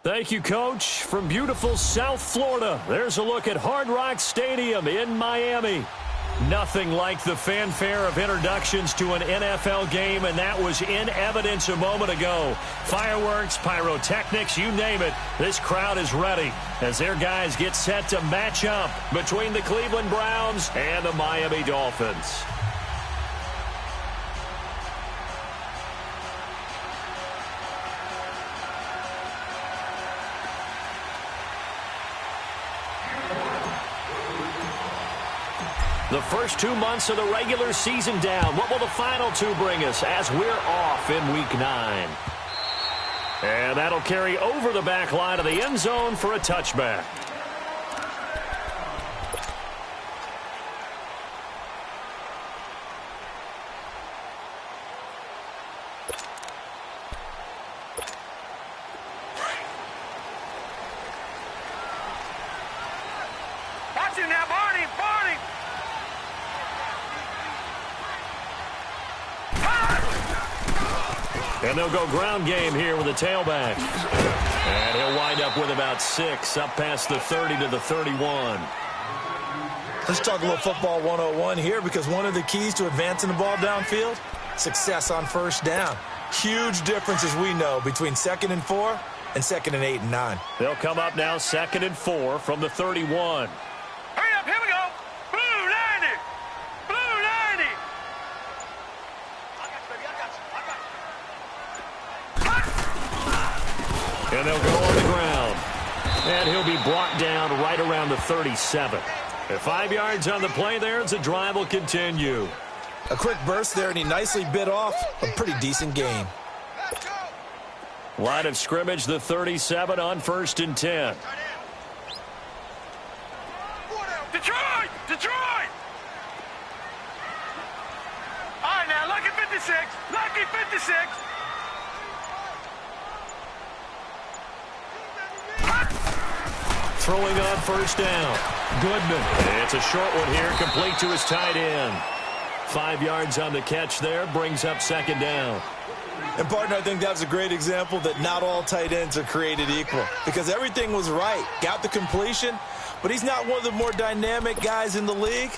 Thank you, Coach. From beautiful South Florida, there's a look at Hard Rock Stadium in Miami. Nothing like the fanfare of introductions to an NFL game, and that was in evidence a moment ago. Fireworks, pyrotechnics, you name it. This crowd is ready as their guys get set to match up between the Cleveland Browns and the Miami Dolphins. The first 2 months of the regular season down. What will the final two bring us as we're off in Week 9? And that'll carry over the back line of the end zone for a touchback. Watch him now, Barney! And they'll go ground game here with a tailback. And he'll wind up with about 6, up past the 30 to the 31. Let's talk a little football 101 here, because one of the keys to advancing the ball downfield, success on first down. Huge difference, as we know, between 2nd and 4 and 2nd and 8 and 9. They'll come up now 2nd and 4 from the 31. Hurry up, here we go! Blue 90! Blue 90! And they'll go on the ground. And he'll be brought down right around the 37. At 5 yards on the play there, as the drive will continue. A quick burst there, and he nicely bit off a pretty decent gain. Line of scrimmage, the 37 on 1st and 10. Detroit! Detroit! All right, now, lucky 56. Lucky 56. Throwing on first down. Goodman. It's a short one here, complete to his tight end. 5 yards on the catch there, brings up 2nd down. And, partner, I think that was a great example that not all tight ends are created equal, because everything was right. Got the completion, but he's not one of the more dynamic guys in the league.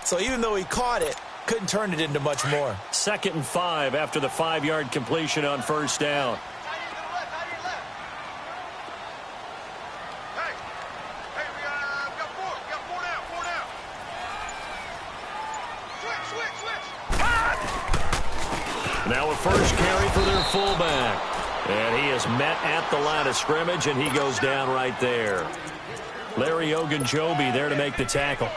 So even though he caught it, couldn't turn it into much more. 2nd and 5 after the 5-yard completion on first down. Now a first carry for their fullback. And he is met at the line of scrimmage, and he goes down right there. Larry Ogunjobi there to make the tackle.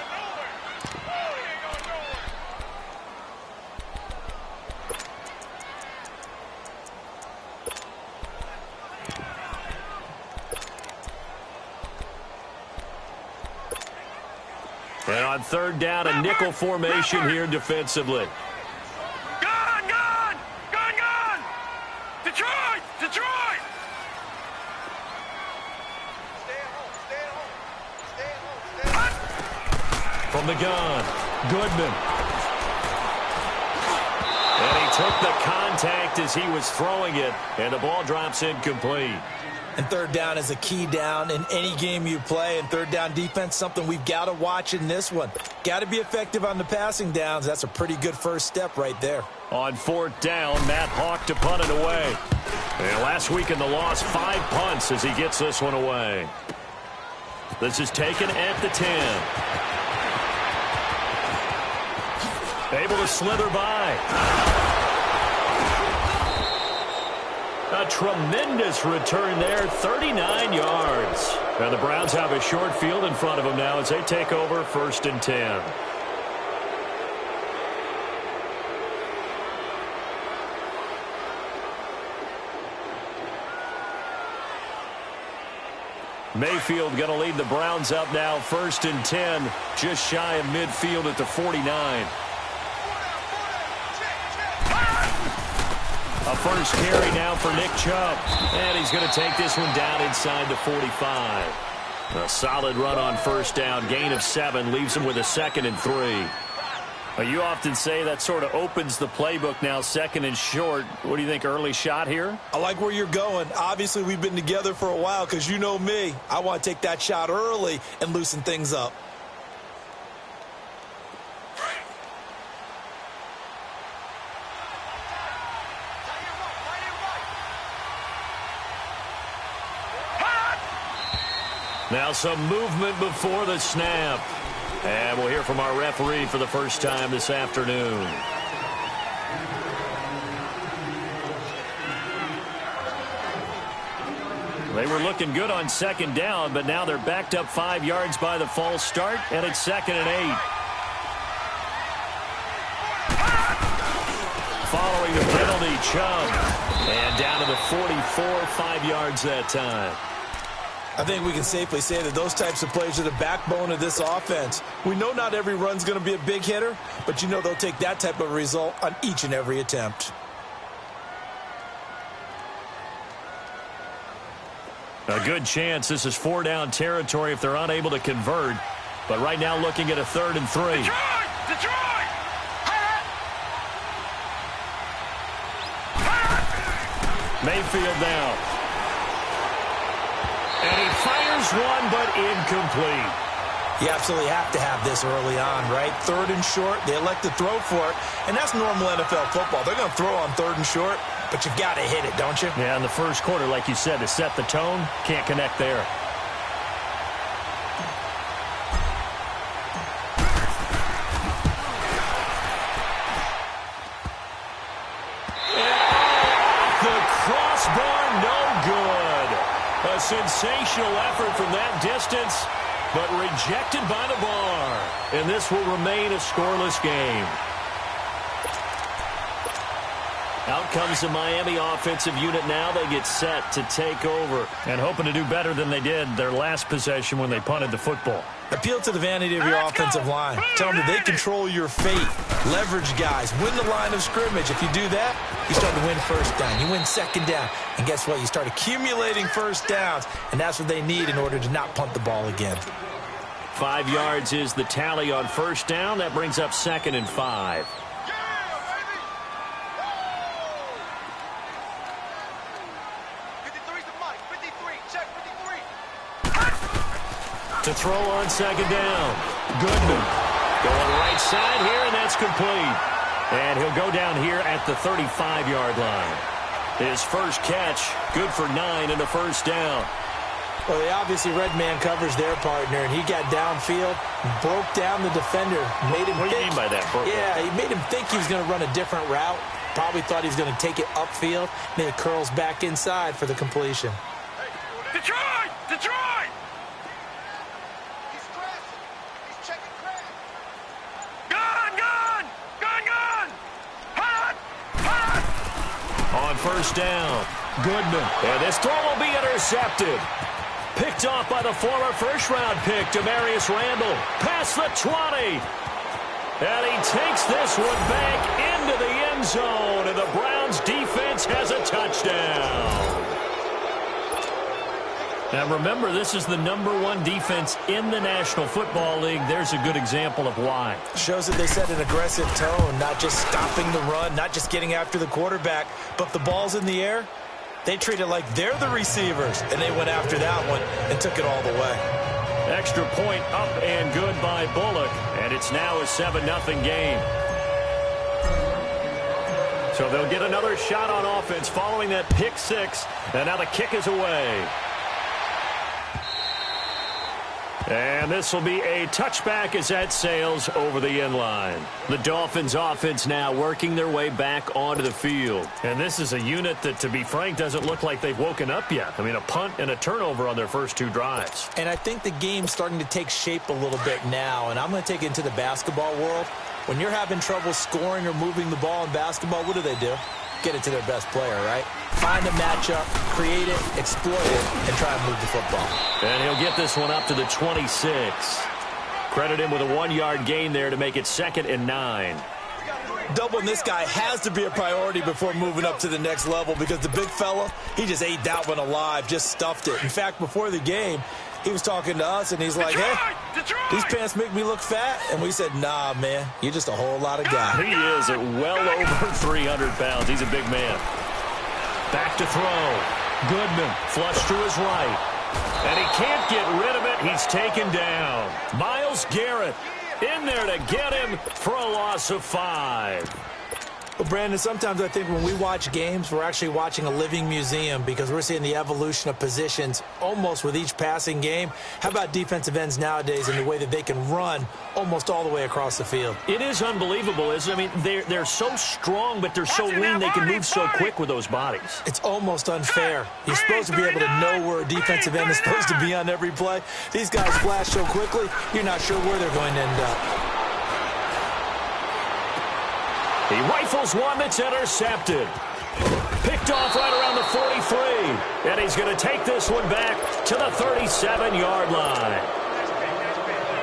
And on 3rd down, a nickel formation here defensively. From the gun, Goodman. And he took the contact as he was throwing it, and the ball drops incomplete. And 3rd down is a key down in any game you play, and 3rd down defense, something we've got to watch in this one. Got to be effective on the passing downs. That's a pretty good first step right there. On 4th down, Matt Hawk to punt it away. And last week in the loss, 5 punts as he gets this one away. This is taken at the 10. Able to slither by. A tremendous return there, 39 yards. And the Browns have a short field in front of them now as they take over 1st and 10. Mayfield going to lead the Browns up now, 1st and 10, just shy of midfield at the 49. A first carry now for Nick Chubb. And he's going to take this one down inside the 45. A solid run on first down. Gain of 7 leaves him with a 2nd and 3. Well, you often say that sort of opens the playbook now, second and short. What do you think, early shot here? I like where you're going. Obviously, we've been together for a while because you know me. I want to take that shot early and loosen things up. Now some movement before the snap. And we'll hear from our referee for the first time this afternoon. They were looking good on second down, but now they're backed up 5 yards by the false start, and it's 2nd and 8. Following the penalty, Chubb. And down to the 44, 5 yards that time. I think we can safely say that those types of plays are the backbone of this offense. We know not every run's going to be a big hitter, but you know they'll take that type of result on each and every attempt. A good chance this is 4-down territory if they're unable to convert. But right now looking at a 3rd and 3. Detroit! Mayfield now. And he fires one, but incomplete. You absolutely have to have this early on, right? 3rd and short, they elect to throw for it, and that's normal NFL football. They're going to throw on 3rd and short, but you've got to hit it, don't you? Yeah, in the first quarter, like you said, to set the tone, can't connect there. A sensational effort from that distance, but rejected by the bar. And this will remain a scoreless game. Out comes the Miami offensive unit now. They get set to take over and hoping to do better than they did their last possession when they punted the football. Appeal to the vanity of your offensive line. Tell them that they control your fate. Leverage guys. Win the line of scrimmage. If you do that, you start to win first down. You win second down. And guess what? You start accumulating first downs. And that's what they need in order to not punt the ball again. 5 yards is the tally on first down. That brings up 2nd and 5. To throw on second down. Goodman going right side here, and that's complete. And he'll go down here at the 35-yard line. His first catch, good for 9 and a first down. Well, they obviously red man covers their partner, and he got downfield, broke down the defender, made him What do you think, mean by that, Burke? Yeah, he made him think he was going to run a different route. Probably thought he was going to take it upfield. Then it curls back inside for the completion. Detroit! Detroit! On first down, Goodman. And this throw will be intercepted. Picked off by the former first-round pick, Demarius Randall. Past the 20. And he takes this one back into the end zone. And the Browns defense has a touchdown. Now remember, this is the #1 defense in the National Football League. There's a good example of why. Shows that they set an aggressive tone, not just stopping the run, not just getting after the quarterback, but if the ball's in the air, they treat it like they're the receivers, and they went after that one and took it all the way. Extra point up and good by Bullock, and it's now a 7-0 game. So they'll get another shot on offense following that pick six, and now the kick is away. And this will be a touchback as that sails over the end line. The Dolphins offense now working their way back onto the field. And this is a unit that, to be frank, doesn't look like they've woken up yet. I mean, a punt and a turnover on their first 2 drives. And I think the game's starting to take shape a little bit now. And I'm going to take it into the basketball world. When you're having trouble scoring or moving the ball in basketball, what do? Get it to their best player, right? Find a matchup, create it, exploit it, and try and move the football. And he'll get this one up to the 26. Credit him with a 1-yard gain there to make it 2nd and 9. Doubling this guy has to be a priority before moving up to the next level because the big fella, he just ate that one alive, just stuffed it. In fact, before the game, He was talking to us, and he's like, hey, these pants make me look fat. And we said, nah, man, you're just a whole lot of guy. He is at well over 300 pounds. He's a big man. Back to throw. Goodman flush to his right. And he can't get rid of it. He's taken down. Myles Garrett in there to get him for a loss of 5. Well, Brandon, sometimes I think when we watch games, we're actually watching a living museum because we're seeing the evolution of positions almost with each passing game. How about defensive ends nowadays and the way that they can run almost all the way across the field? It is unbelievable, isn't it? I mean, they're so strong, but they're so lean they can move so quick with those bodies. It's almost unfair. You're supposed to be able to know where a defensive end is supposed to be on every play. These guys flash so quickly, you're not sure where they're going to end up. He rifles one that's intercepted. Picked off right around the 43. And he's going to take this one back to the 37-yard line.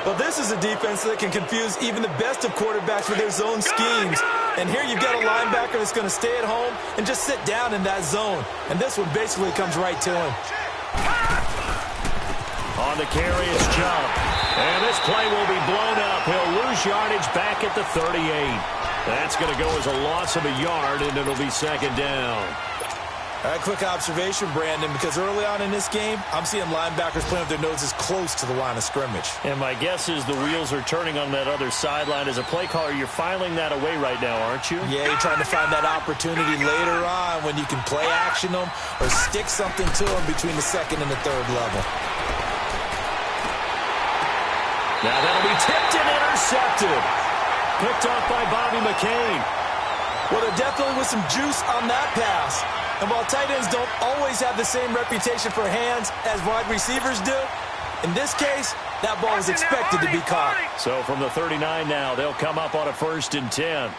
Well, this is a defense that can confuse even the best of quarterbacks with their zone schemes. And here you've got a linebacker that's going to stay at home and just sit down in that zone. And this one basically comes right to him. On the carry is Chubb. And this play will be blown up. He'll lose yardage back at the 38. That's going to go as a loss of a yard, and it'll be second down. All right, quick observation, Brandon, because early on in this game, I'm seeing linebackers playing with their noses close to the line of scrimmage. And my guess is the wheels are turning on that other sideline. As a play caller, you're filing that away right now, aren't you? Yeah, you're trying to find that opportunity later on when you can play action them or stick something to them between the second and the third level. Now that'll be tipped and intercepted. Picked off by Bobby McCain. Well, there definitely was some juice on that pass. And while tight ends don't always have the same reputation for hands as wide receivers do, in this case, that ball was expected to be caught. So from the 39 now, they'll come up on a 1st and 10.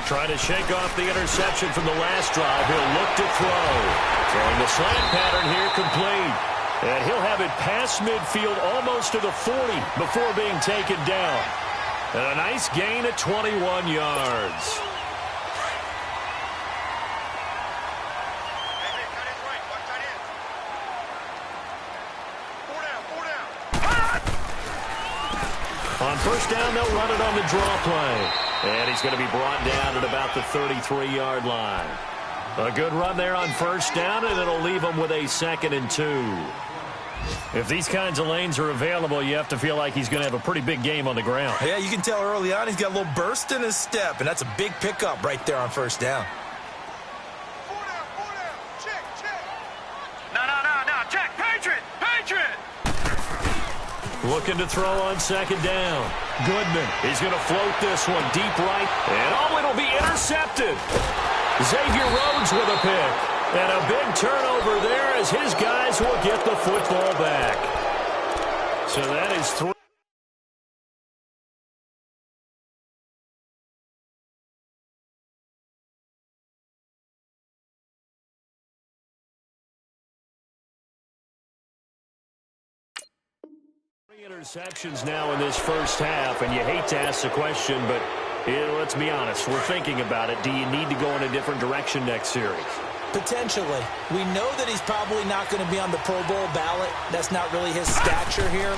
Trying to shake off the interception from the last drive. He'll look to throw. Throwing the slant pattern here complete. And he'll have it past midfield almost to the 40 before being taken down. And a nice gain at 21 yards. On 1st down, they'll run it on the draw play. And he's going to be brought down at about the 33-yard line. A good run there on 1st down, and it'll leave him with a 2nd and 2. If these kinds of lanes are available, you have to feel like he's going to have a pretty big game on the ground. Yeah, you can tell early on he's got a little burst in his step, and that's a big pickup right there on 1st down. Check. No. Check. Patriot. Looking to throw on 2nd down. Goodman. He's going to float this one deep right. And it'll be intercepted. Xavier Rhodes with a pick. And a big turnover there as his guys will get the football back. So that is 3. Interceptions now in this 1st half, and you hate to ask the question, but let's be honest, we're thinking about it. Do you need to go in a different direction next series? Potentially. We know that he's probably not going to be on the Pro Bowl ballot. That's not really his stature here,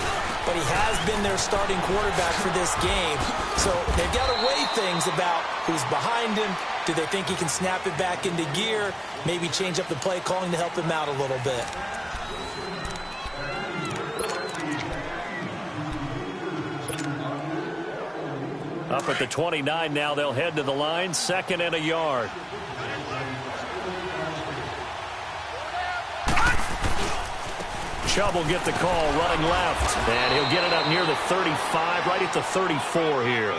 but he has been their starting quarterback for this game. So they've got to weigh things about who's behind him. Do they think he can snap it back into gear? Maybe change up the play calling to help him out a little bit. Up at the 29 now, they'll head to the line, 2nd and a yard. Chubb will get the call running left, and he'll get it up near the 35, right at the 34 here.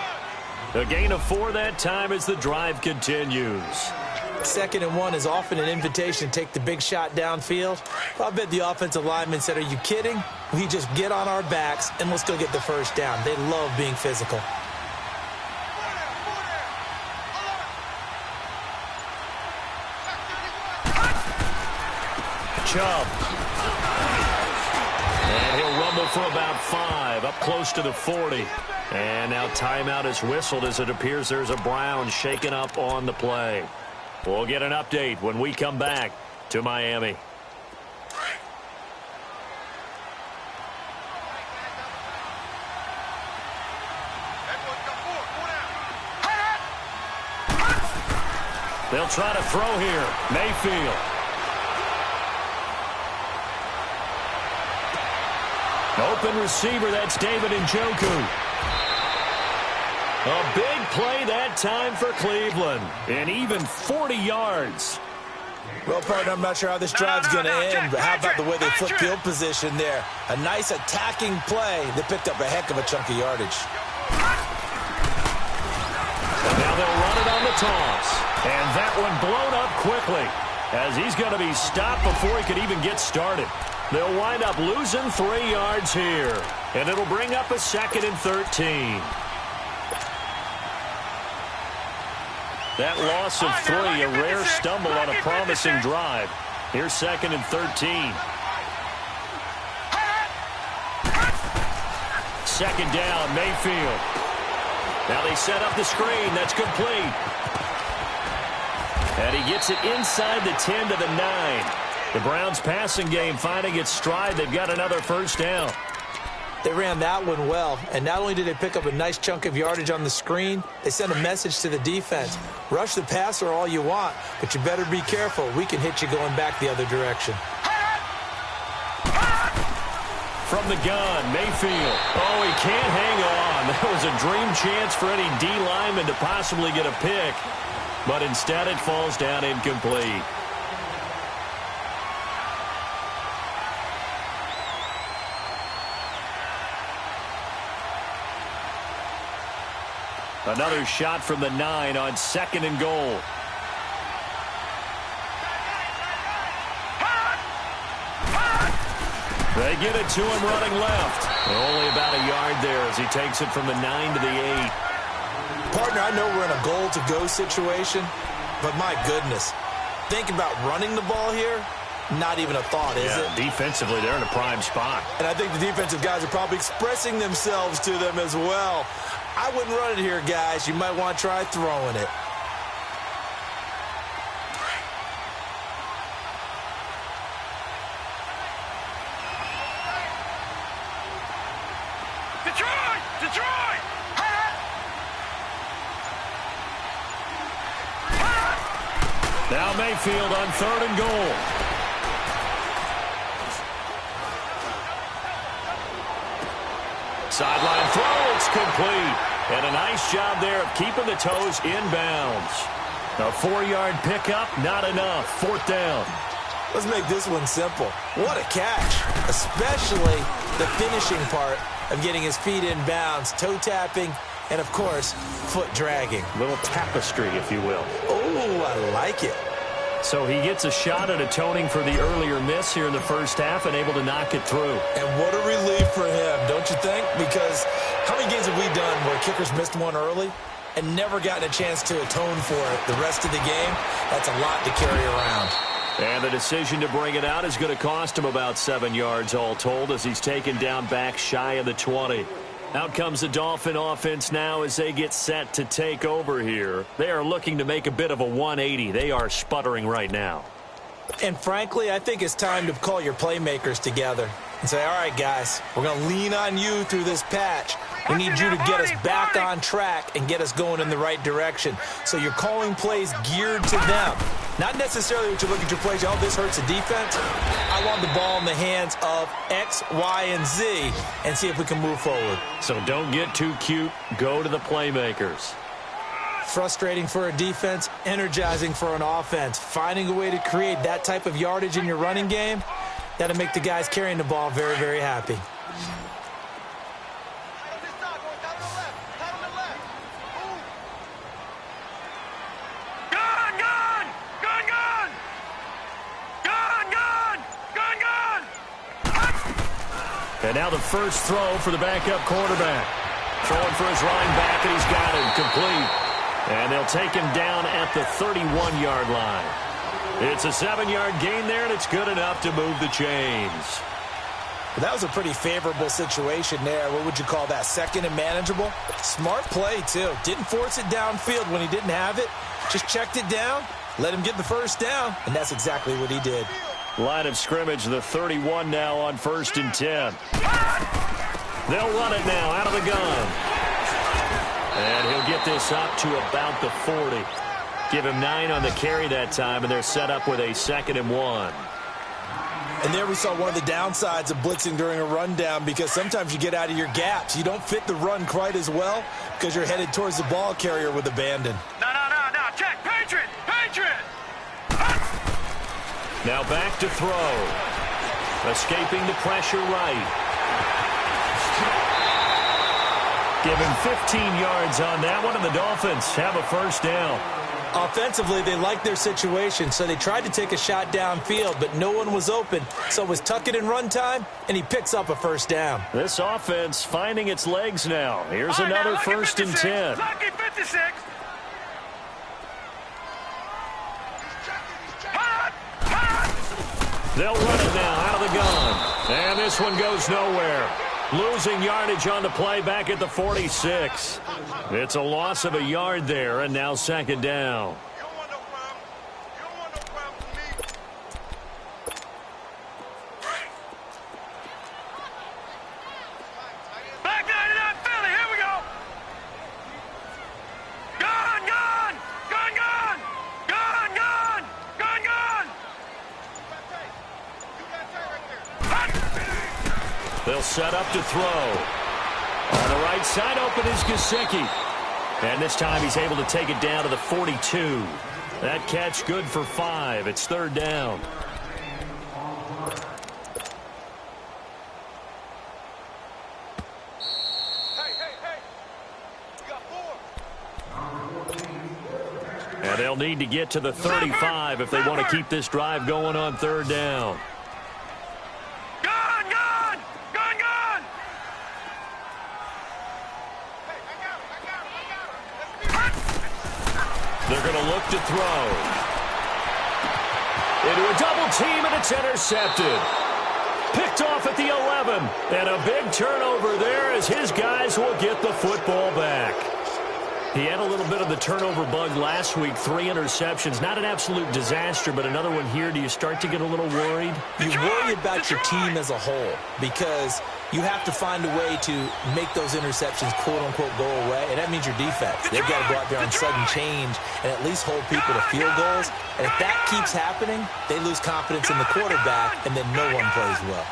A gain of 4 that time as the drive continues. 2nd and 1 is often an invitation to take the big shot downfield. I bet the offensive lineman said, are you kidding? We just get on our backs and let's go get the 1st down. They love being physical. Chubb. And he'll rumble for about 5, up close to the 40. And now timeout is whistled as it appears there's a Brown shaken up on the play. We'll get an update when we come back to Miami. They'll try to throw here. Mayfield. Open receiver, that's David Njoku. A big play that time for Cleveland. And even 40 yards. Well, partner, I'm not sure how this drive's going to end, but how about the way they flip field position there? A nice attacking play that picked up a heck of a chunk of yardage. And now they'll run it on the toss. And that one blown up quickly, as he's going to be stopped before he could even get started. They'll wind up losing 3 yards here, and it'll bring up a 2nd and 13. That loss of 3, a rare stumble on a promising drive. Here's 2nd and 13. Second down, Mayfield. Now they set up the screen. That's complete. And he gets it inside the 10 to the 9. The Browns' passing game finding its stride. They've got another first down. They ran that one well, and not only did they pick up a nice chunk of yardage on the screen, they sent a message to the defense. Rush the passer all you want, but you better be careful. We can hit you going back the other direction. From the gun, Mayfield. Oh, he can't hang on. That was a dream chance for any D lineman to possibly get a pick, but instead it falls down incomplete. Another shot from the 9 on 2nd and goal. They get it to him running left. Only about a yard there as he takes it from the 9 to the 8. Partner, I know we're in a goal-to-go situation, but my goodness. Think about running the ball here. Not even a thought, is it? Defensively, they're in a prime spot. And I think the defensive guys are probably expressing themselves to them as well. I wouldn't run it here, guys. You might want to try throwing it. Detroit! Detroit! Now Mayfield on 3rd and goal. Sideline throw, it's complete. And a nice job there of keeping the toes inbounds. A 4-yard pickup, not enough. 4th down. Let's make this one simple. What a catch, especially the finishing part of getting his feet in bounds, toe tapping, and, of course, foot dragging. Little tapestry, if you will. Oh, I like it. So he gets a shot at atoning for the earlier miss here in the first half and able to knock it through. And what a relief for him, don't you think? Because how many games have we done where kickers missed one early and never gotten a chance to atone for it the rest of the game? That's a lot to carry around. And the decision to bring it out is going to cost him about 7 yards all told as he's taken down back shy of the 20. Out comes the Dolphin offense now as they get set to take over here. They are looking to make a bit of a 180. They are sputtering right now. And frankly, I think it's time to call your playmakers together and say, all right, guys, we're going to lean on you through this patch. We need you to get us back on track and get us going in the right direction. So you're calling plays geared to them. Not necessarily what you look at your plays, oh, this hurts the defense. I want the ball in the hands of X, Y, and Z and see if we can move forward. So don't get too cute. Go to the playmakers. Frustrating for a defense, energizing for an offense. Finding a way to create that type of yardage in your running game, that'll make the guys carrying the ball very, very happy. And now the first throw for the backup quarterback. Throwing for his line back, and he's got him complete. And they'll take him down at the 31-yard line. It's a 7-yard gain there, and it's good enough to move the chains. That was a pretty favorable situation there. What would you call that? 2nd and manageable? Smart play, too. Didn't force it downfield when he didn't have it. Just checked it down, let him get the first down, and that's exactly what he did. Line of scrimmage, the 31 now on 1st and 10. They'll run it now out of the gun. And he'll get this up to about the 40. Give him 9 on the carry that time, and they're set up with a 2nd and 1. And there we saw one of the downsides of blitzing during a rundown, because sometimes you get out of your gaps. You don't fit the run quite as well because you're headed towards the ball carrier with abandon. No. Check. Patriot. Now back to throw. Escaping the pressure right. Give him 15 yards on that one, and the Dolphins have a first down. Offensively, they liked their situation, so they tried to take a shot downfield, but no one was open. So it was tuck it in run time, and he picks up a first down. This offense finding its legs now. Here's another 1st and 10. Lucky 56. They'll run it now out of the gun. And this one goes nowhere. Losing yardage on the play back at the 46. It's a loss of a yard there, and now 2nd down. Back 99 Philly. Here we go. Gone. They'll set up to throw. On the right side open is Gesicki. And this time he's able to take it down to the 42. That catch good for 5. It's 3rd down. Hey. We got 4. And they'll need to get to the 35 if they want to keep this drive going on 3rd down. They're going to look to throw. Into a double team, and it's intercepted. Picked off at the 11. And a big turnover there as his guys will get the football back. He had a little bit of the turnover bug last week. 3 interceptions. Not an absolute disaster, but another one here. Do you start to get a little worried? You worry about your team as a whole, because you have to find a way to make those interceptions, quote-unquote, go away, and that means your defense. They've got to go out there on sudden change and at least hold people to field goals. And if that keeps happening, they lose confidence in the quarterback, and then no one plays well.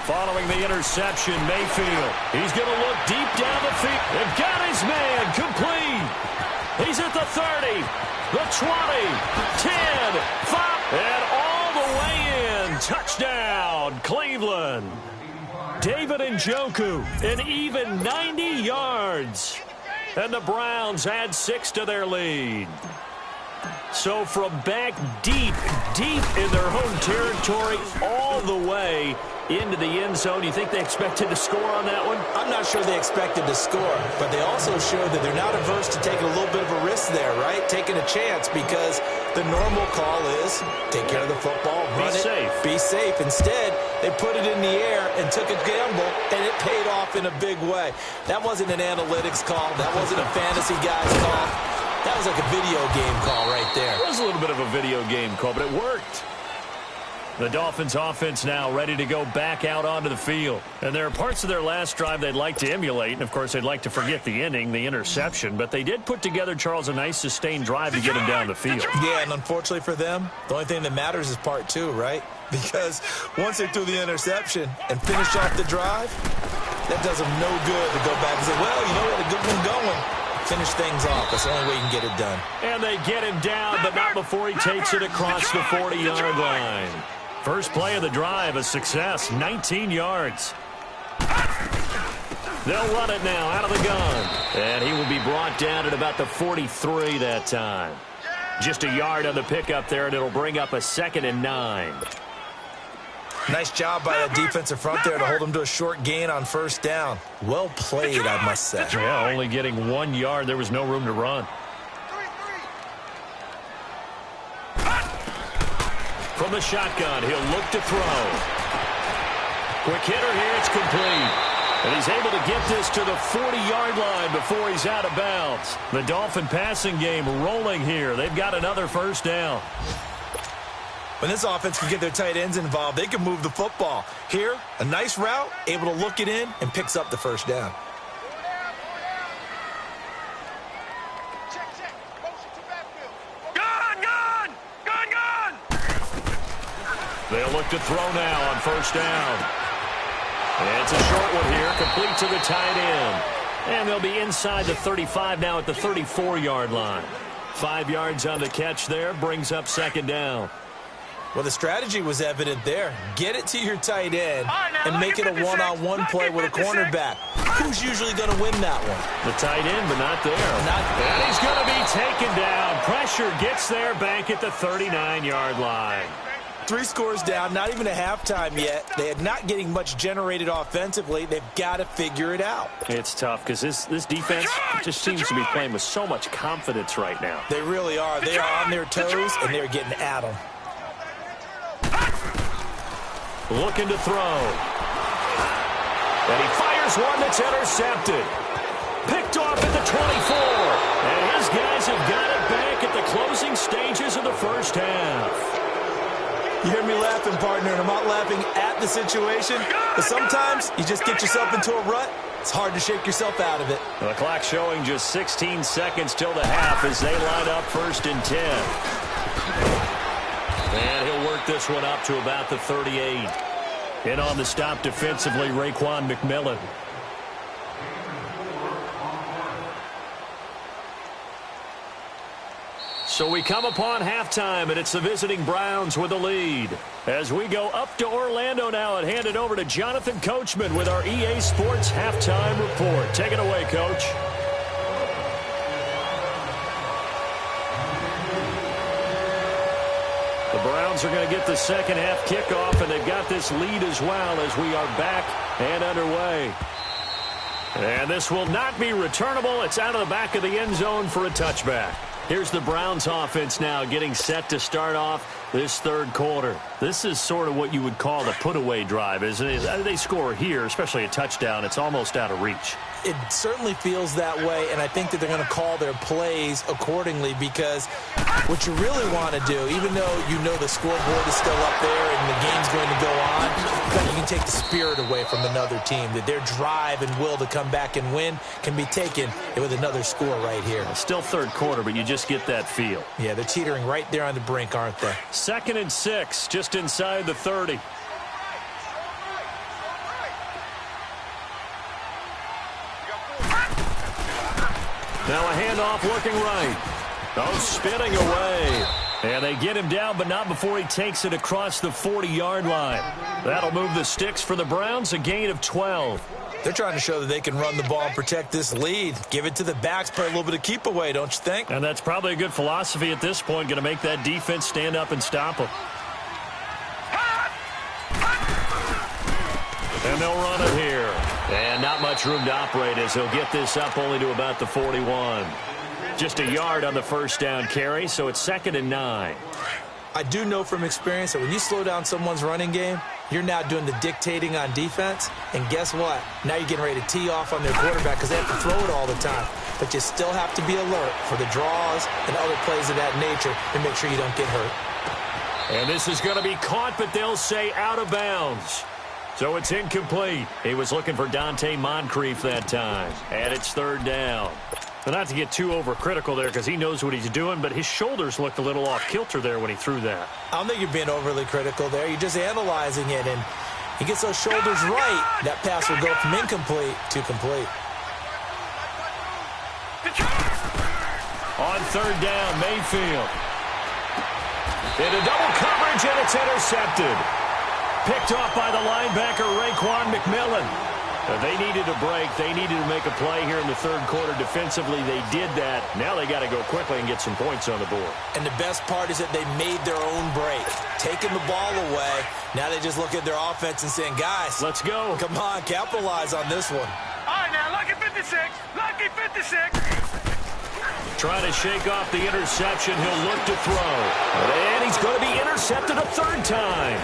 Following the interception, Mayfield. He's going to look deep down the field. They've got his man complete. He's at the 30, the 20, 10, 5, and all the way in. Touchdown, Cleveland. David Njoku, an even 90 yards. And the Browns add 6 to their lead. So from back deep in their home territory, all the way into the end zone. You think they expected to score on that one? I'm not sure they expected to score, but they also showed that they're not averse to taking a little bit of a risk there, right? Taking a chance, because the normal call is take care of the football, run it, be safe. Instead, they put it in the air and took a gamble, and it paid off in a big way. That wasn't an analytics call. That wasn't a fantasy guy's call. That was like a video game call right there. It was a little bit of a video game call, but it worked. The Dolphins offense now ready to go back out onto the field. And there are parts of their last drive they'd like to emulate. And, of course, they'd like to forget the ending, the interception. But they did put together, Charles, a nice sustained drive to get him down the field. Yeah, and unfortunately for them, the only thing that matters is part 2, right? Because once they threw the interception and finished off the drive, that does them no good to go back and say, well, you know what, a good one going. Finish things off. That's the only way you can get it done. And they get him down, but not before he takes it across the 40-yard line. First play of the drive, a success, 19 yards. They'll run it now out of the gun. And he will be brought down at about the 43 that time. Just a yard on the pickup there, and it'll bring up a 2nd and 9. Nice job by that defensive front there to hold him to a short gain on first down. Well played, I must say. Yeah, only getting 1 yard. There was no room to run. From the shotgun, he'll look to throw. Quick hitter here, it's complete. And he's able to get this to the 40-yard line before he's out of bounds. The Dolphin passing game rolling here. They've got another first down. When this offense can get their tight ends involved, they can move the football. Here, a nice route, able to look it in, and picks up the first down. Check. Motion to back. They'll look to throw now on first down. And it's a short one here, complete to the tight end. And they'll be inside the 35 now at the 34-yard line. 5 yards on the catch there, brings up second down. Well, the strategy was evident there. Get it to your tight end and make it a one-on-one play with a cornerback. Who's usually going to win that one? The tight end, but not there. And he's going to be taken down. Pressure gets there back at the 39-yard line. 3 scores down, not even a halftime yet. They are not getting much generated offensively. They've got to figure it out. It's tough because this defense just seems to be playing with so much confidence right now. They really are. They are on their toes, and they're getting at them. Looking to throw. And he fires one that's intercepted. Picked off at the 24. And his guys have got it back at the closing stages of the first half. You hear me laughing, partner, and I'm not laughing at the situation. But sometimes you just get yourself into a rut. It's hard to shake yourself out of it. The clock showing just 16 seconds till the half as they line up first and 10. And he'll work this one up to about the 38. In on the stop defensively, Raekwon McMillan. So we come upon halftime, and it's the visiting Browns with the lead. As we go up to Orlando now and hand it over to Jonathan Coachman with our EA Sports Halftime Report. Take it away, Coach. The Browns are going to get the second half kickoff, and they've got this lead as well as we are back and underway. And this will not be returnable. It's out of the back of the end zone for a touchback. Here's the Browns offense now getting set to start off this third quarter. This is sort of what you would call the put-away drive, isn't it? They score here, especially a touchdown. It's almost out of reach. It certainly feels that way, and I think that they're going to call their plays accordingly because what you really want to do, even though you know the scoreboard is still up there and the game's going to go on, you can take the spirit away from another team, that their drive and will to come back and win can be taken with another score right here. Still third quarter, but you just get that feel. Yeah, they're teetering right there on the brink, aren't they? 2nd and 6, just inside the 30. Now a handoff looking right. Oh, spinning away. And they get him down, but not before he takes it across the 40-yard line. That'll move the sticks for the Browns, a gain of 12. They're trying to show that they can run the ball and protect this lead. Give it to the backs, play a little bit of keep away, don't you think? And that's probably a good philosophy at this point, going to make that defense stand up and stop them. And they'll run it here. And not much room to operate as he'll get this up only to about the 41. Just a yard on the first down carry, so it's 2nd and 9. I do know from experience that when you slow down someone's running game, you're now doing the dictating on defense. And guess what? Now you're getting ready to tee off on their quarterback because they have to throw it all the time. But you still have to be alert for the draws and other plays of that nature and make sure you don't get hurt. And this is going to be caught, but they'll say out of bounds. So it's incomplete. He was looking for Dante Moncrief that time. And it's 3rd down. But not to get too overcritical there because he knows what he's doing, but his shoulders looked a little off kilter there when he threw that. I don't think you're being overly critical there. You're just analyzing it, and he gets those shoulders right. That pass will go from incomplete to complete. On 3rd down, Mayfield. Into double coverage, and it's intercepted. Picked off by the linebacker, Raekwon McMillan. They needed a break. They needed to make a play here in the third quarter defensively. They did that. Now they got to go quickly and get some points on the board. And the best part is that they made their own break. Taking the ball away. Now they just look at their offense and saying, guys, let's go. Come on, capitalize on this one. All right, now, lucky 56. Lucky 56. Trying to shake off the interception. He'll look to throw. And he's going to be intercepted a 3rd time.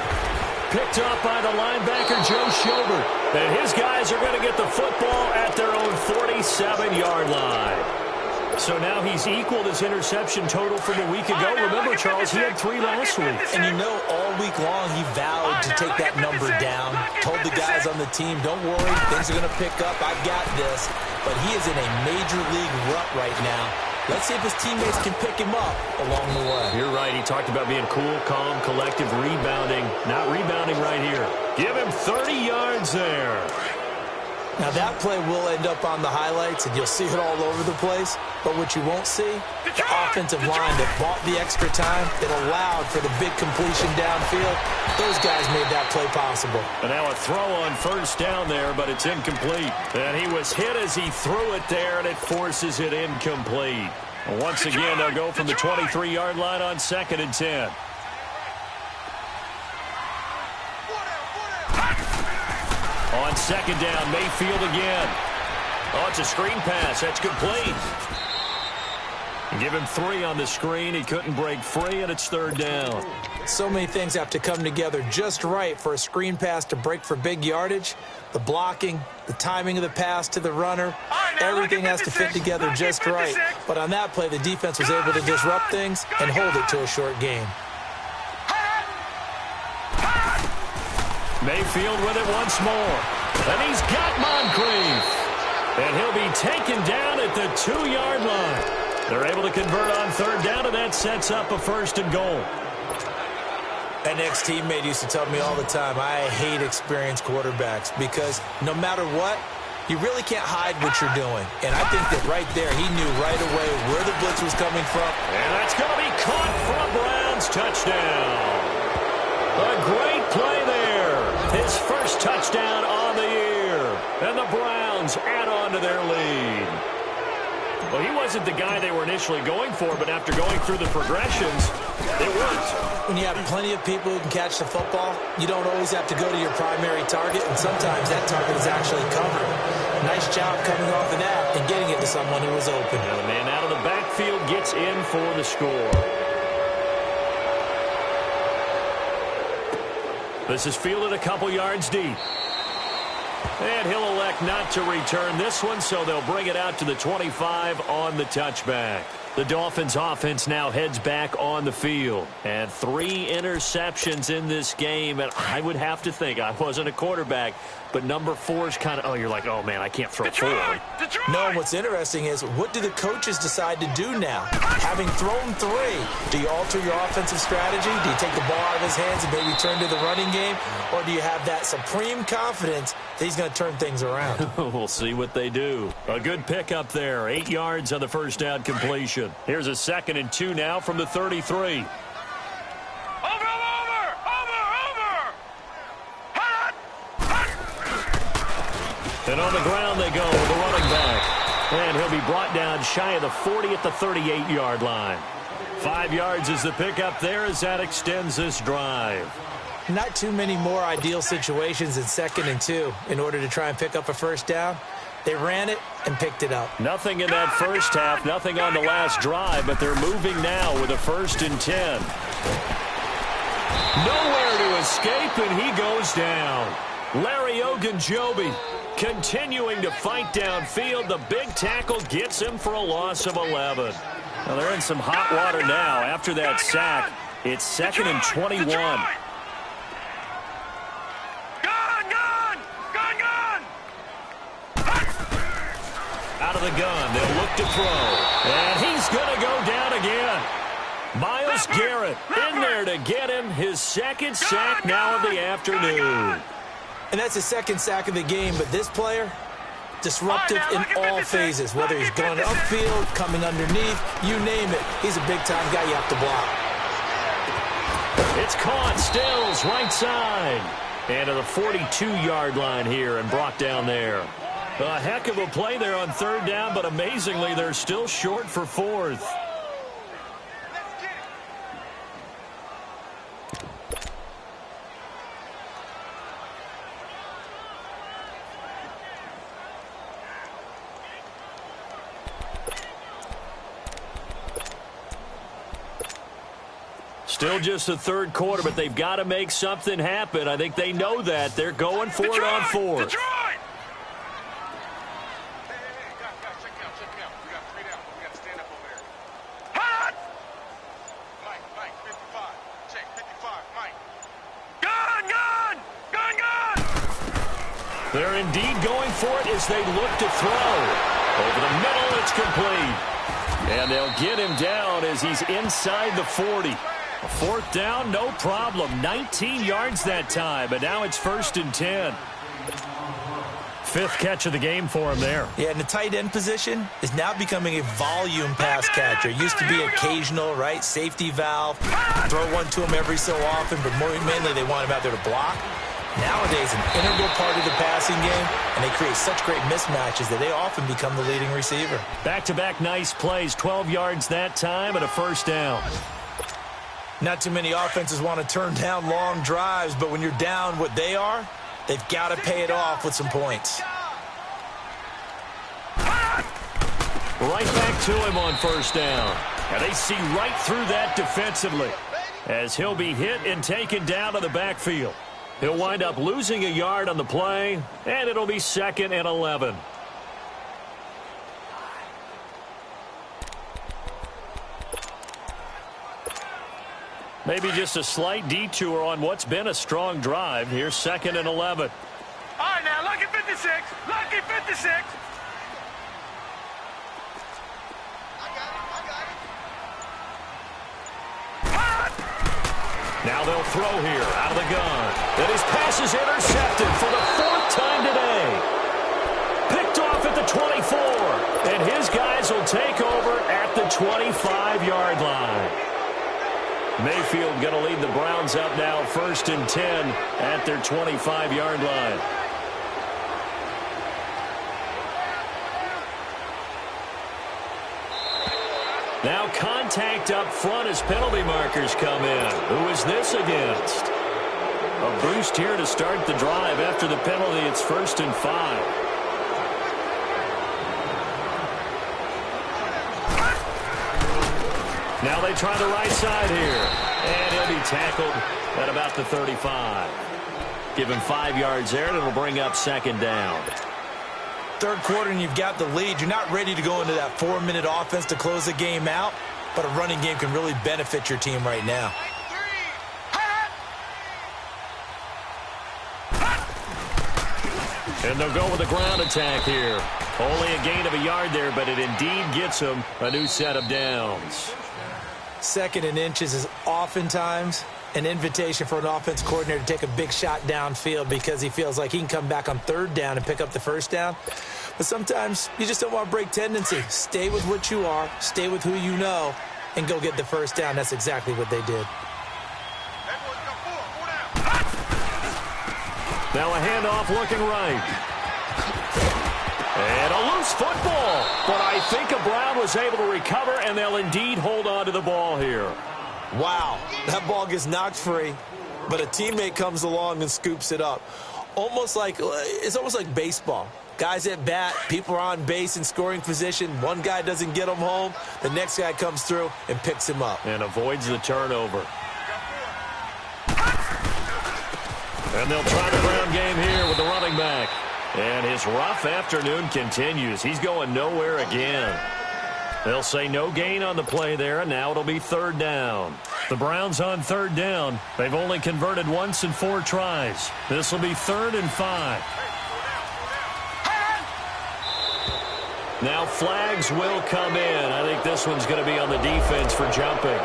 Picked off by the linebacker, Joe Schobert. And his guys are going to get the football at their own 47-yard line. So now he's equaled his interception total from a week ago. Remember, Charles, he had 3 last week. And you know, all week long he vowed to take that number down. Told the guys on the team, don't worry, things are going to pick up. I've got this. But he is in a major league rut right now. Let's see if his teammates can pick him up along the way. You're right. He talked about being cool, calm, collective, rebounding. Not rebounding right here. Give him 30 yards there. Now, that play will end up on the highlights, and you'll see it all over the place. But what you won't see, the offensive line that bought the extra time, that allowed for the big completion downfield, those guys made that play possible. And now a throw on first down there, but it's incomplete. And he was hit as he threw it there, and it forces it incomplete. And once again, they'll go from the 23-yard line on 2nd and 10. On 2nd down, Mayfield again. Oh, it's a screen pass. That's complete. Give him 3 on the screen. He couldn't break free, and it's 3rd down. So many things have to come together just right for a screen pass to break for big yardage. The blocking, the timing of the pass to the runner, everything has to fit together just right. But on that play, the defense was able to disrupt things and hold it to a short game. Mayfield with it once more. And he's got Moncrief. And he'll be taken down at the 2-yard line. They're able to convert on 3rd down, and that sets up a 1st and goal. An ex-teammate used to tell me all the time, I hate experienced quarterbacks because no matter what, you really can't hide what you're doing. And I think that right there, he knew right away where the blitz was coming from. And that's going to be caught for a Browns touchdown. A great play there. His first touchdown on the year. And the Browns add on to their lead. Well, he wasn't the guy they were initially going for, but after going through the progressions, it worked. When you have plenty of people who can catch the football, you don't always have to go to your primary target, and sometimes that target is actually covered. Nice job coming off of that and getting it to someone who was open. Now the man out of the backfield gets in for the score. This is fielded a couple yards deep. And he'll elect not to return this one, so they'll bring it out to the 25 on the touchback. The Dolphins offense now heads back on the field. And 3 interceptions in this game. And I would have to think, I wasn't a quarterback, but number 4 is kind of, you're like, oh, man, I can't throw 4. No, what's interesting is, what do the coaches decide to do now? Having thrown 3, do you alter your offensive strategy? Do you take the ball out of his hands and maybe turn to the running game? Or do you have that supreme confidence that he's going to turn things around? We'll see what they do. A good pickup there. 8 yards on the first down completion. Here's a 2nd and 2 now from the 33. And on the ground they go with the running back. And he'll be brought down shy of the 40 at the 38-yard line. 5 yards is the pickup there as that extends this drive. Not too many more ideal situations in 2nd and 2 in order to try and pick up a first down. They ran it and picked it up. Nothing in that first half, nothing on the last drive, but they're moving now with a 1st and 10. Nowhere to escape, and he goes down. Larry Ogunjobi continuing to fight downfield. The big tackle gets him for a loss of 11. Well, they're in some hot water now. After that sack, it's 2nd and 21. Out of the gun, they'll look to throw. And he's going to go down again. Myles Garrett in there to get him his 2nd sack now of the afternoon. And that's his 2nd sack of the game, but this player, disruptive in all phases. Whether he's going upfield, coming underneath, you name it. He's a big-time guy you have to block. It's caught, Stills, right side. And to the 42-yard line here and brought down there. A heck of a play there on 3rd down, but amazingly, they're still short for 4th. Still just the 3rd quarter, but they've got to make something happen. I think they know that. They're going for it on 4th. They're indeed going for it as they look to throw. Over the middle, it's complete. And they'll get him down as he's inside the 40. A fourth down, no problem. 19 yards that time, but now it's 1st and 10. Fifth catch of the game for him there. Yeah, and the tight end position is now becoming a volume pass catcher. Used to be occasional, right? Safety valve. Throw one to him every so often, but mainly they want him out there to block. Nowadays, an integral part of the passing game, and they create such great mismatches that they often become the leading receiver. Back-to-back nice plays, 12 yards that time and a first down. Not too many offenses want to turn down long drives, but when you're down what they are, they've got to pay it off with some points. Right back to him on first down. And they see right through that defensively as he'll be hit and taken down to the backfield. He'll wind up losing a yard on the play, and it'll be 2nd and 11. Maybe just a slight detour on what's been a strong drive. Here's 2nd and 11. All right, now, lucky 56. Lucky 56. Now they'll throw here out of the gun. And his pass is intercepted for the 4th time today. Picked off at the 24. And his guys will take over at the 25-yard line. Mayfield going to lead the Browns up now 1st and 10 at their 25-yard line. Now contact up front as penalty markers come in. Who is this against? A boost here to start the drive. After the penalty, it's 1st and 5. Now they try the right side here. And he'll be tackled at about the 35. Give him 5 yards there, and it'll bring up 2nd down. Third quarter and you've got the lead. You're not ready to go into that 4-minute offense to close the game out, but a running game can really benefit your team right now. And they'll go with a ground attack here. Only a gain of a yard there, but it indeed gets them a new set of downs. 2nd and inches is oftentimes an invitation for an offense coordinator to take a big shot downfield because he feels like he can come back on 3rd down and pick up the 1st down. But sometimes you just don't want to break tendency. Stay with what you are, stay with who you know, and go get the 1st down. That's exactly what they did. Now a handoff looking right. And a loose football. But I think a Brown was able to recover, and they'll indeed hold on to the ball here. Wow, that ball gets knocked free, but a teammate comes along and scoops it up. It's almost like baseball. Guys at bat, people are on base in scoring position. One guy doesn't get him home. The next guy comes through and picks him up. And avoids the turnover. And they'll try the ground game here with the running back. And his rough afternoon continues. He's going nowhere again. They'll say no gain on the play there, and now it'll be 3rd down. The Browns on 3rd down. They've only converted once in 4 tries. This will be 3rd and 5. Now flags will come in. I think this one's going to be on the defense for jumping.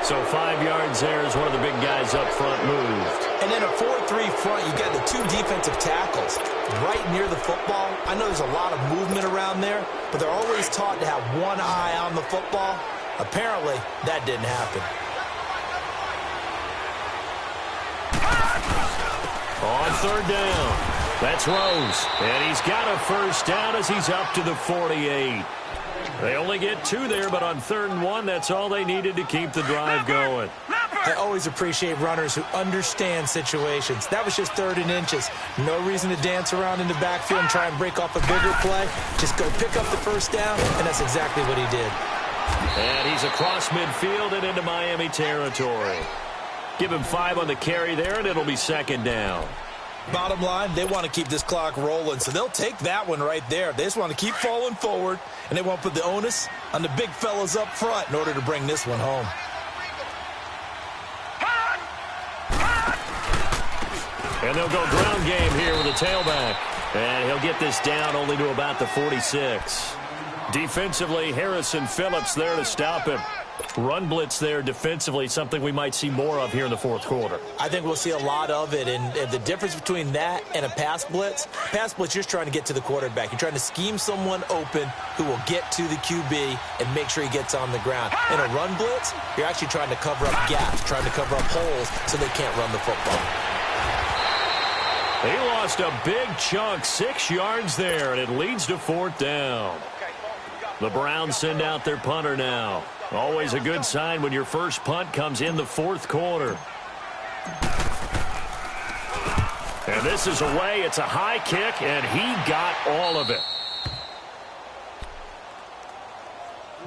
So 5 yards there as one of the big guys up front moved. And in a 4-3 front, you've got the 2 defensive tackles right near the football. I know there's a lot of movement around there, but they're always taught to have one eye on the football. Apparently, that didn't happen. On 3rd down, that's Rose. And he's got a 1st down as he's up to the 48. They only get 2 there, but on 3rd and 1, that's all they needed to keep the drive going. I always appreciate runners who understand situations. That was just 3rd and inches. No reason to dance around in the backfield and try and break off a bigger play. Just go pick up the 1st down, and that's exactly what he did. And he's across midfield and into Miami territory. Give him 5 on the carry there, and it'll be 2nd down. Bottom line, they want to keep this clock rolling, so they'll take that one right there. They just want to keep falling forward, and they want to put the onus on the big fellas up front in order to bring this one home. And they'll go ground game here with a tailback. And he'll get this down only to about the 46. Defensively, Harrison Phillips there to stop him. Run blitz there defensively, something we might see more of here in the fourth quarter. I think we'll see a lot of it, and the difference between that and a pass blitz, you're just trying to get to the quarterback. You're trying to scheme someone open who will get to the QB and make sure he gets on the ground. In a run blitz, you're actually trying to cover up gaps, trying to cover up holes so they can't run the football. He lost a big chunk, 6 yards there, and it leads to 4th down. The Browns send out their punter now. Always a good sign when your first punt comes in the fourth quarter. And this is away. It's a high kick, and he got all of it.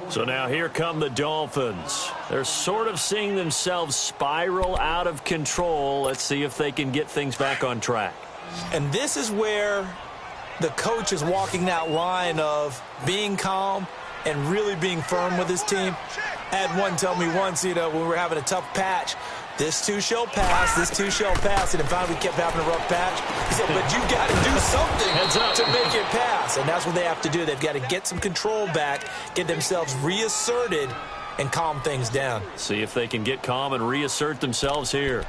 So now here come the Dolphins. They're sort of seeing themselves spiral out of control. Let's see if they can get things back on track. And this is where the coach is walking that line of being calm and really being firm with his team. I had one tell me once, when we were having a tough patch, this too shall pass, this too shall pass. And finally we kept having a rough patch. He said, but you got to do something to make it pass. And that's what they have to do. They've got to get some control back, get themselves reasserted, and calm things down. See if they can get calm and reassert themselves here.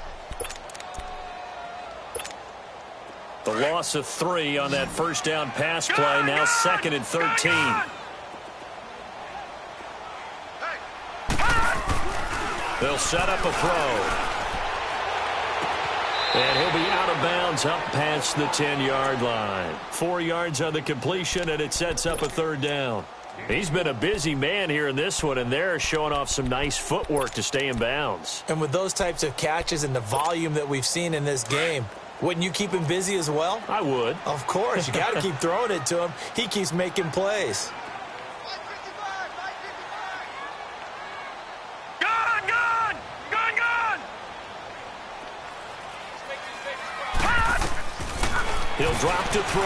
The loss of 3 on that first down pass play, now 2nd and 13. They'll set up a throw. And he'll be out of bounds up past the 10-yard line. 4 yards on the completion, and it sets up a 3rd down. He's been a busy man here in this one, and they're showing off some nice footwork to stay in bounds. And with those types of catches and the volume that we've seen in this game, wouldn't you keep him busy as well? I would. Of course. You got to keep throwing it to him. He keeps making plays. He'll drop to throw.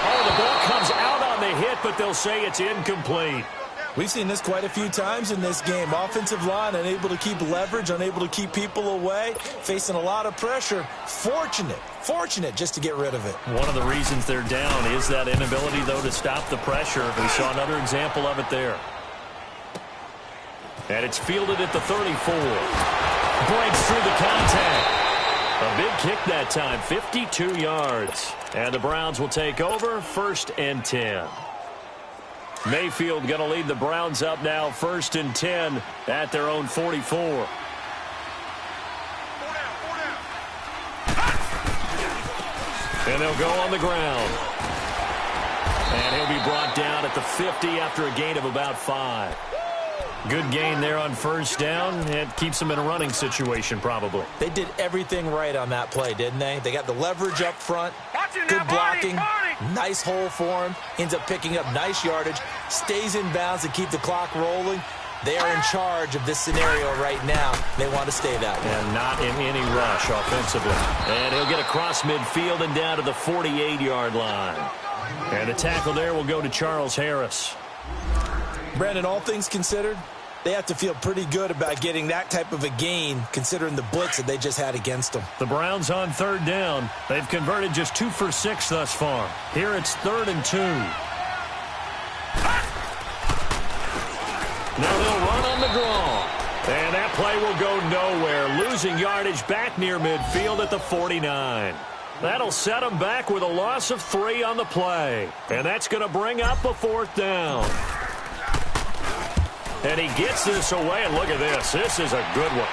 Oh, the ball comes out on the hit, but they'll say it's incomplete. We've seen this quite a few times in this game. Offensive line unable to keep leverage, unable to keep people away, facing a lot of pressure. Fortunate just to get rid of it. One of the reasons they're down is that inability, though, to stop the pressure. We saw another example of it there. And it's fielded at the 34. Breaks through the contact. A big kick that time, 52 yards. And the Browns will take over, 1st and 10. Mayfield going to lead the Browns up now, 1st and 10 at their own 44. And they'll go on the ground. And he'll be brought down at the 50 after a gain of about 5. Good gain there on 1st down. It keeps them in a running situation, probably. They did everything right on that play, didn't they? They got the leverage up front, good blocking, nice hole for him, ends up picking up nice yardage, stays in bounds to keep the clock rolling. They are in charge of this scenario right now. They want to stay that way. And not in any rush offensively. And he'll get across midfield and down to the 48-yard line. And the tackle there will go to Charles Harris. Brandon, all things considered, they have to feel pretty good about getting that type of a gain considering the blitz that they just had against them. The Browns on 3rd down. They've converted just 2 for 6 thus far. Here it's 3rd and 2. Now they'll run on the draw. And that play will go nowhere. Losing yardage back near midfield at the 49. That'll set them back with a loss of 3 on the play. And that's going to bring up a 4th down. And he gets this away, and look at this. This is a good one.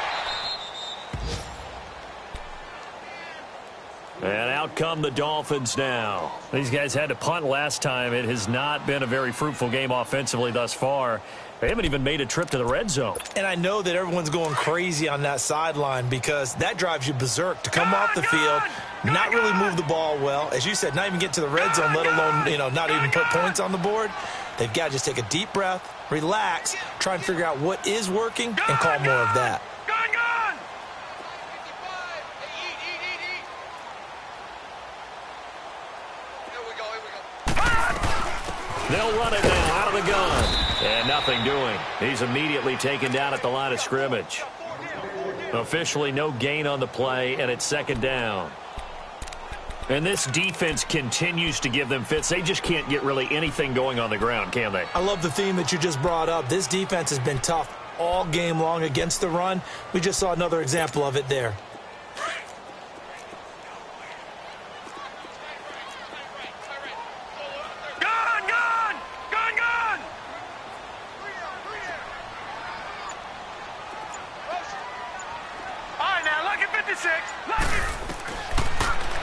And out come the Dolphins now. These guys had to punt last time. It has not been a very fruitful game offensively thus far. They haven't even made a trip to the red zone. And I know that everyone's going crazy on that sideline because that drives you berserk to come off the field, not really move the ball well. As you said, not even get to the red zone, let alone, not even put points on the board. They've got to just take a deep breath, relax, try and figure out what is working, and call more of that. They'll run it now out of the gun. And nothing doing. He's immediately taken down at the line of scrimmage. Officially no gain on the play, and it's 2nd down. And this defense continues to give them fits. They just can't get really anything going on the ground, can they? I love the theme that you just brought up. This defense has been tough all game long against the run. We just saw another example of it there.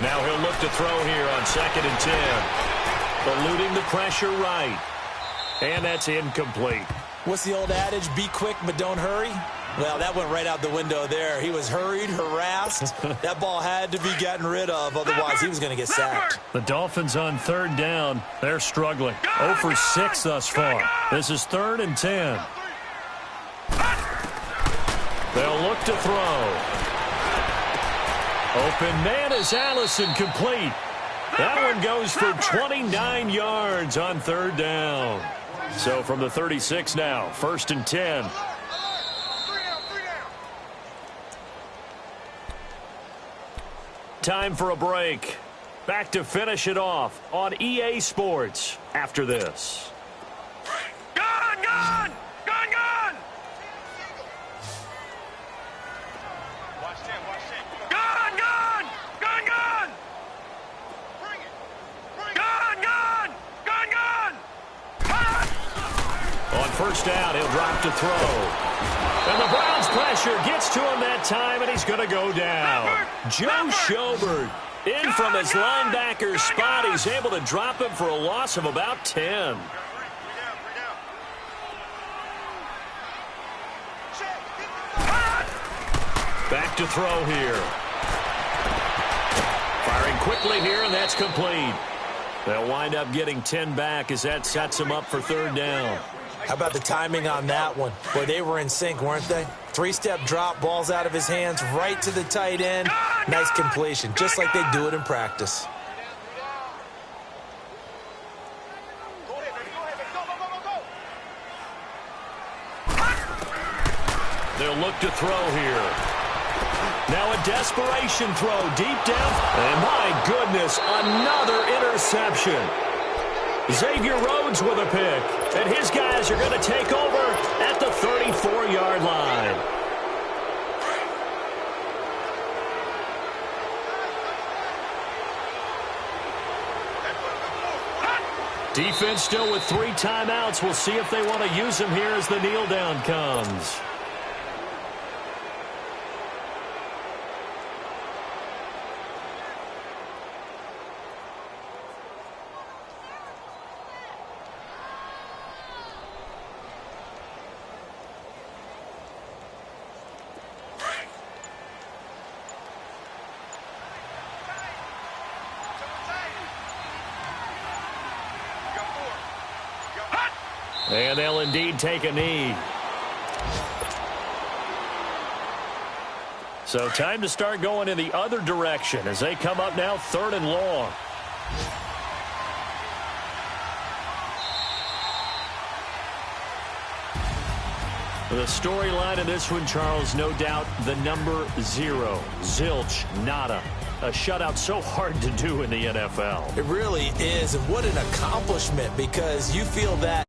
Now he'll look to throw here on 2nd and 10. Eluding the pressure right. And that's incomplete. What's the old adage? Be quick, but don't hurry. Well, that went right out the window there. He was hurried, harassed. That ball had to be gotten rid of. Otherwise, he was going to get sacked. The Dolphins on 3rd down. They're struggling. 0 for 6 thus far. This is 3rd and 10. They'll look to throw. Open man is Allison, complete. That one goes for 29 yards on 3rd down. So from the 36 now, 1st and 10. Time for a break. Back to finish it off on EA Sports after this. Gone! On 1st down, he'll drop to throw. And the Browns pressure gets to him that time, and he's going to go down. Joe Schobert in from his linebacker spot. He's able to drop him for a loss of about 10. Back to throw here. Firing quickly here, and that's complete. They'll wind up getting 10 back as that sets him up for 3rd down. How about the timing on that one? Boy, they were in sync, weren't they? 3-step drop, balls out of his hands, right to the tight end. Nice completion, just like they do it in practice. They'll look to throw here. Now a desperation throw deep down. And my goodness, another interception. Xavier Rhodes with a pick. And his guys are going to take over at the 34-yard line. Defense still with 3 timeouts. We'll see if they want to use them here as the kneel down comes. And they'll indeed take a knee. So time to start going in the other direction as they come up now 3rd and long. The storyline of this one, Charles, no doubt the number 0. Zilch, nada. A shutout so hard to do in the NFL. It really is, and what an accomplishment, because you feel that